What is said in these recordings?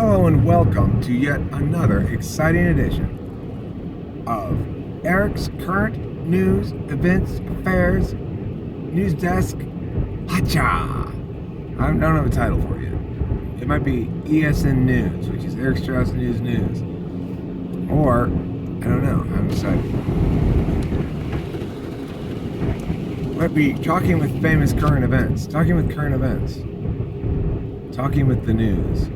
Hello and welcome to yet another exciting edition of Eric's Current News, Events, Affairs, News Desk, Hacha. I don't have a title for you. It might be ESN News, which is Eric Strauss News. Or, I don't know, I'm excited. It might be talking with famous current events, talking with current events, talking with the news.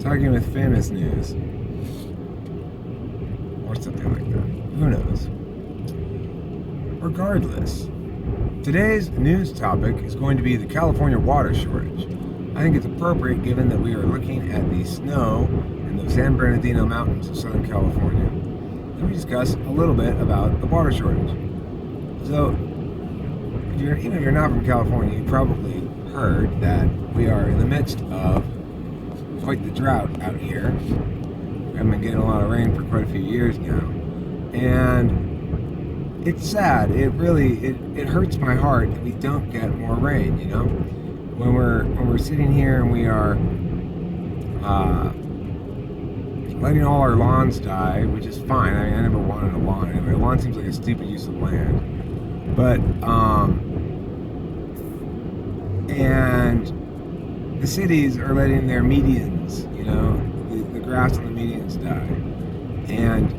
Talking with famous news. Or something like that. Who knows? Regardless, today's news topic is going to be the California water shortage. I think it's appropriate given that we are looking at the snow in the San Bernadino Mountains of Southern California. Let me discuss a little bit about the water shortage. So, even if you're not from California, you probably heard that we are in the midst of quite the drought out here. We haven't been getting a lot of rain for quite a few years now, and it's sad. It hurts my heart that we don't get more rain. You know, when we're sitting here and we are letting all our lawns die, which is fine. I mean, I never wanted a lawn anyway. A lawn seems like a stupid use of land, but and the cities are letting their medians, you know, the grass on the medians die. And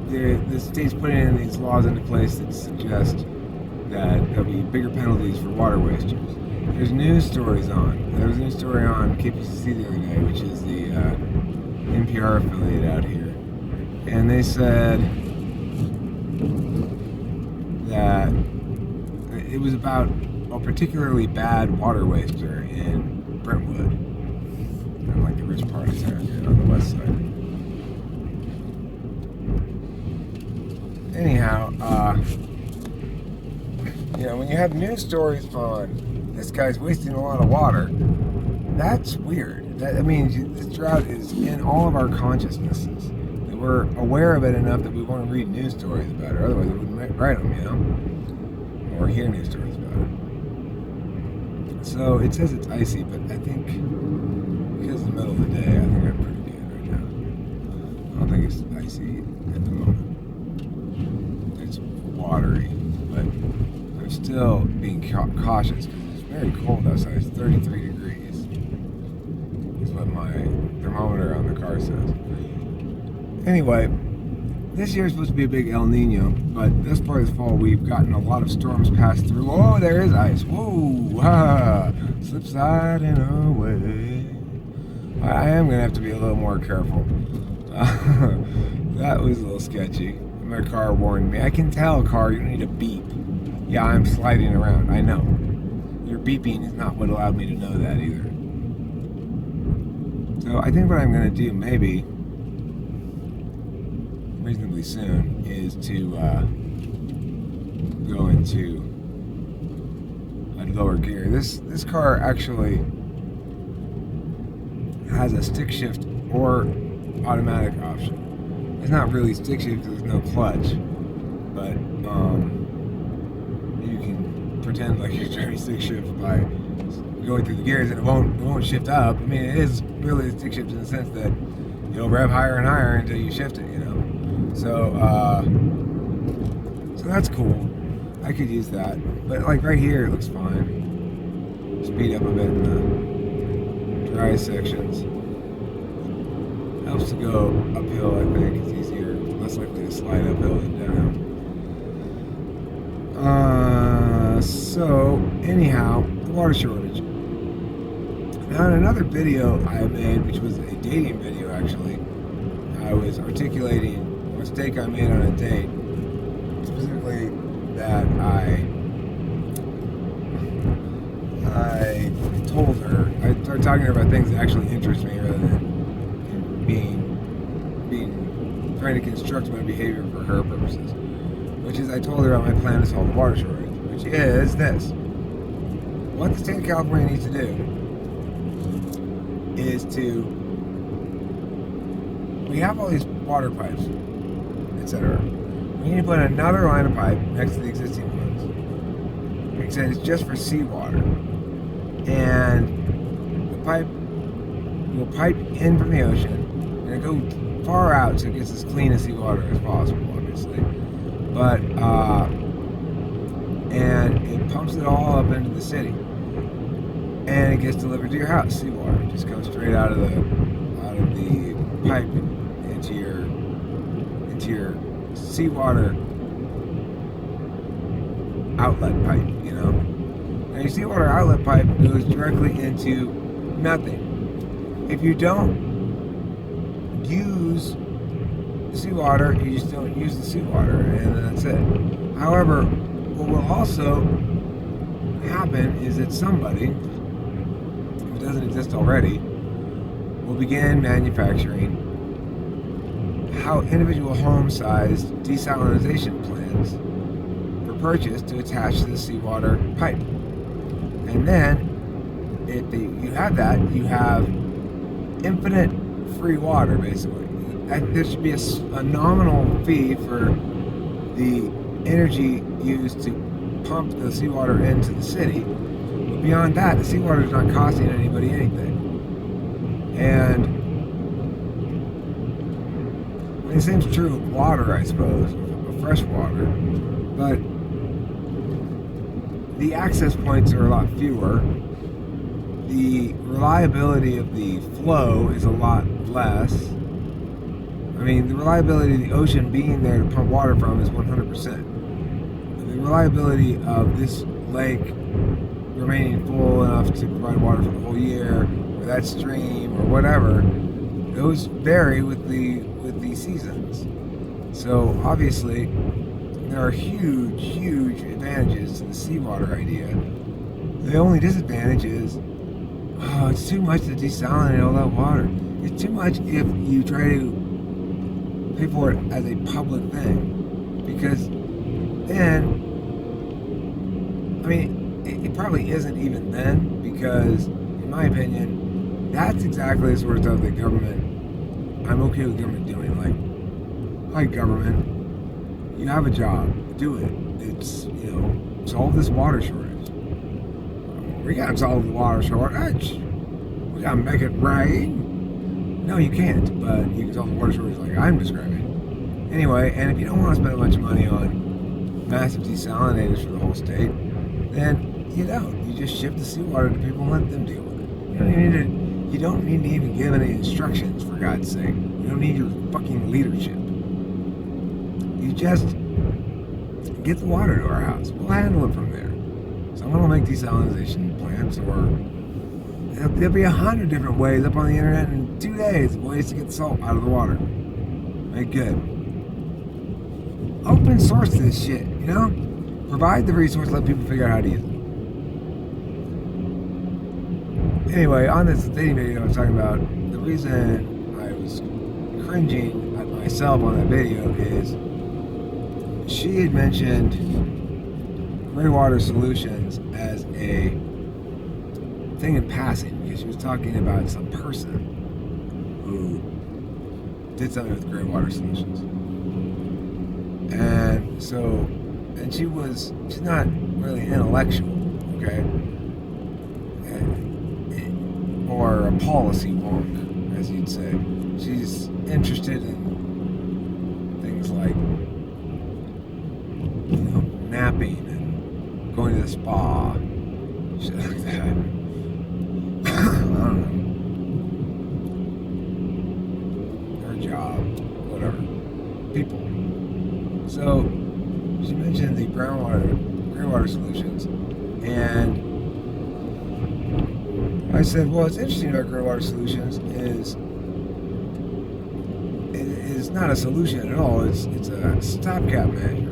the state's putting in these laws into place that suggest that there'll be bigger penalties for water wasters. There's news stories on. There was a news story on KPCC the other day, which is the NPR affiliate out here. And they said that it was about a particularly bad water waster in Brentwood, in like the rich part of town, on the west side. Anyhow, when you have news stories on this guy's wasting a lot of water, that's weird. That means this drought is in all of our consciousnesses. And we're aware of it enough that we want to read news stories about it. Otherwise, we wouldn't write them, or hear news stories about it. So it says it's icy, but I think because it's the middle of the day, I think I'm pretty good right now. I don't think it's icy at the moment. It's watery, but I'm still being cautious because it's very cold outside. It's 33 degrees is what my thermometer on the car says. Anyway, this year's supposed to be a big El Nino, but this part of the fall we've gotten a lot of storms pass through. Oh, there is ice. Whoa, ha, slip sliding away. I am going to have to be a little more careful. That was a little sketchy. My car warned me. I can tell, car, you need a beep. Yeah, I'm sliding around. I know. Your beeping is not what allowed me to know that either. So I think what I'm going to do, maybe reasonably soon, is to go into a lower gear. This car actually has a stick shift or automatic option. It's not really stick shift because there's no clutch, but you can pretend like you're trying to stick shift by going through the gears, and it won't shift up. I mean, it is really a stick shift in the sense that you'll rev higher and higher until you shift it, So that's cool. I could use that. But like right here, it looks fine. Speed up a bit in the dry sections. Helps to go uphill, I think. It's easier, less likely to slide uphill than down. So anyhow, the water shortage. Now in another video I made, which was a dating video actually, I was articulating a mistake I made on a date, specifically that I told her, I started talking to her about things that actually interest me rather than trying to construct my behavior for her purposes, which is I told her about my plan to solve the water shortage, which is this. What the state of California needs to do is we have all these water pipes, etc. We need to put another line of pipe next to the existing ones. Like I said, it's just for seawater. And the will pipe in from the ocean, and it go far out so it gets as clean as seawater as possible, obviously. But and it pumps it all up into the city, and it gets delivered to your house. Seawater it just comes straight out of the pipe into your seawater outlet pipe. You know, and your seawater outlet pipe goes directly into nothing. If you don't use seawater, you just don't use the seawater, and that's it. However, what will also happen is that somebody, if it doesn't exist already, will begin manufacturing how individual home-sized desalination plants for purchase to attach to the seawater pipe. And then, if you have that, you have infinite free water, basically. There should be a nominal fee for the energy used to pump the seawater into the city. But beyond that, the seawater is not costing anybody anything. And the same's true of water, I suppose, of fresh water. But the access points are a lot fewer. The reliability of the flow is a lot less. I mean, the reliability of the ocean being there to pump water from is 100%. The reliability of this lake remaining full enough to provide water for the whole year, or that stream, or whatever, those vary with the seasons. So obviously, there are huge advantages to the seawater idea. The only disadvantage is, it's too much to desalinate all that water. It's too much if you try to pay for it as a public thing, because then, I mean, it probably isn't even then, because in my opinion, that's exactly the sort of stuff that I'm okay with government doing. Like, hi government, you have a job, do it. It's, solve this water shortage. We gotta solve the water shortage. We gotta make it rain. No, you can't, but you can solve the water shortage like I'm describing. Anyway, and if you don't want to spend a bunch of money on massive desalinators for the whole state, then you don't. You just ship the seawater to people and let them deal with it. You don't need to even give any instructions, for God's sake. You don't need your fucking leadership. You just get the water to our house. We'll handle it from there. Someone will make desalination plants, or there'll be 100 different ways up on the internet in 2 days, ways to get the salt out of the water. Make good. Open source this shit, Provide the resource, let people figure out how to use it. Anyway, on this dating video I was talking about, the reason I was cringing at myself on that video is she had mentioned Greywater Solutions as a thing in passing, because she was talking about some person who did something with Greywater Solutions. And so, she's not really intellectual, okay? Or a policy wonk, as you'd say. She's interested in things like, napping and going to the spa, shit like that. I don't know. Her job, whatever. People. So, she mentioned the Greywater Solutions, and I said, well, what's interesting about Greywater Solutions is it is not a solution at all. It's a stopgap measure.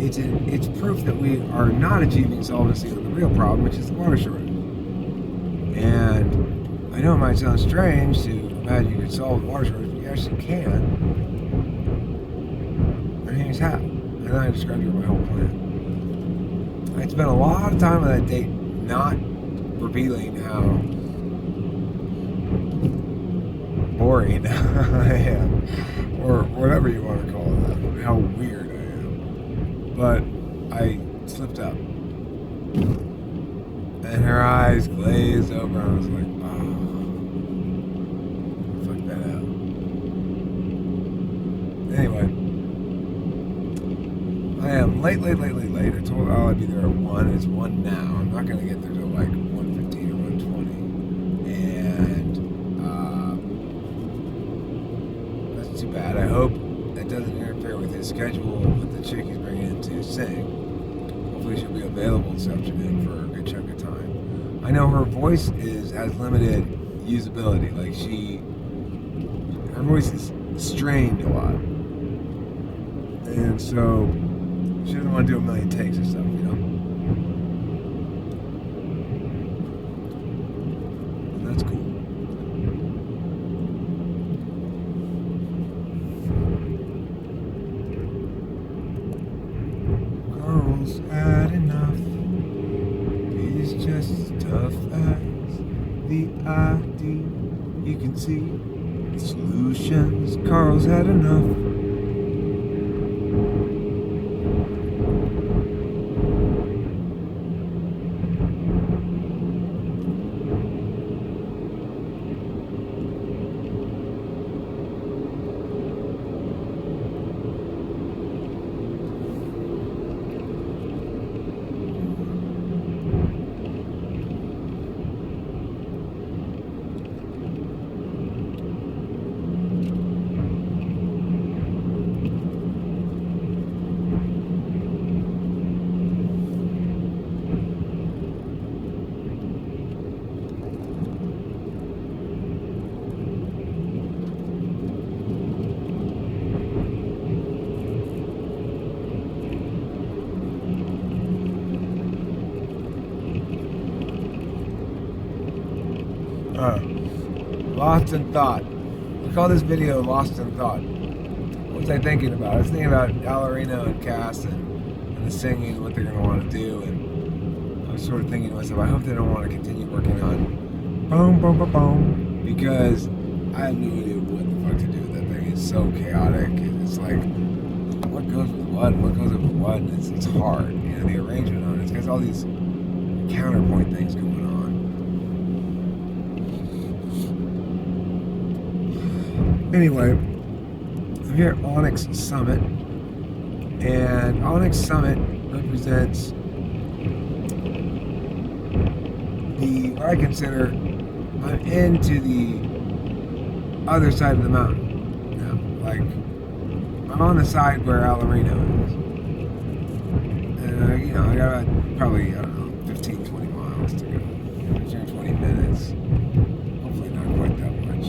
It's proof that we are not achieving solvency of the real problem, which is the water shortage. And I know it might sound strange to imagine you could solve the water shortage, but you actually can. And here's how. And then I described to her my whole plan. I spent a lot of time on that date not revealing how boring I am, or whatever you want to call it, how weird I am. But I slipped up, And her eyes glazed over. I was like, oh, fuck that out. Anyway, I am late. I told Al I'd be there at 1. It's 1 now. I'm not going to get there till like 1:15 or 1:20. And that's too bad. I hope that doesn't interfere with his schedule with the chick he's bringing in to sing. Hopefully she'll be available this afternoon for a good chunk of time. I know her voice has limited usability. Like her voice is strained a lot. And so she doesn't want to do a million takes or stuff, you know? And that's cool. Carl's had enough. He's just tough as the ID. You can see the solutions. Carl's had enough. Lost in thought. I call this video Lost in Thought. What was I thinking about? I was thinking about Alerino and Cass and the singing and what they're going to want to do. And I was sort of thinking to myself, I hope they don't want to continue working on boom, boom, boom, boom. Because I have no idea what the fuck to do with that thing. It's so chaotic. It's like, what goes with what? What goes with what? And it's hard. You know, the arrangement on it. It's got all these counterpoint things going on. Anyway, I'm here at Onyx Summit, and Onyx Summit represents what I consider I'm into the other side of the mountain. You know, like I'm on the side where Alerino is, and you know I got probably 15, 20 miles to go. 20 minutes. Hopefully not quite that much.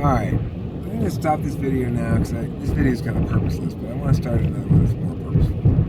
Alright, I'm going to stop this video now because this video is kind of purposeless, but I want to start another one that's more purposeful.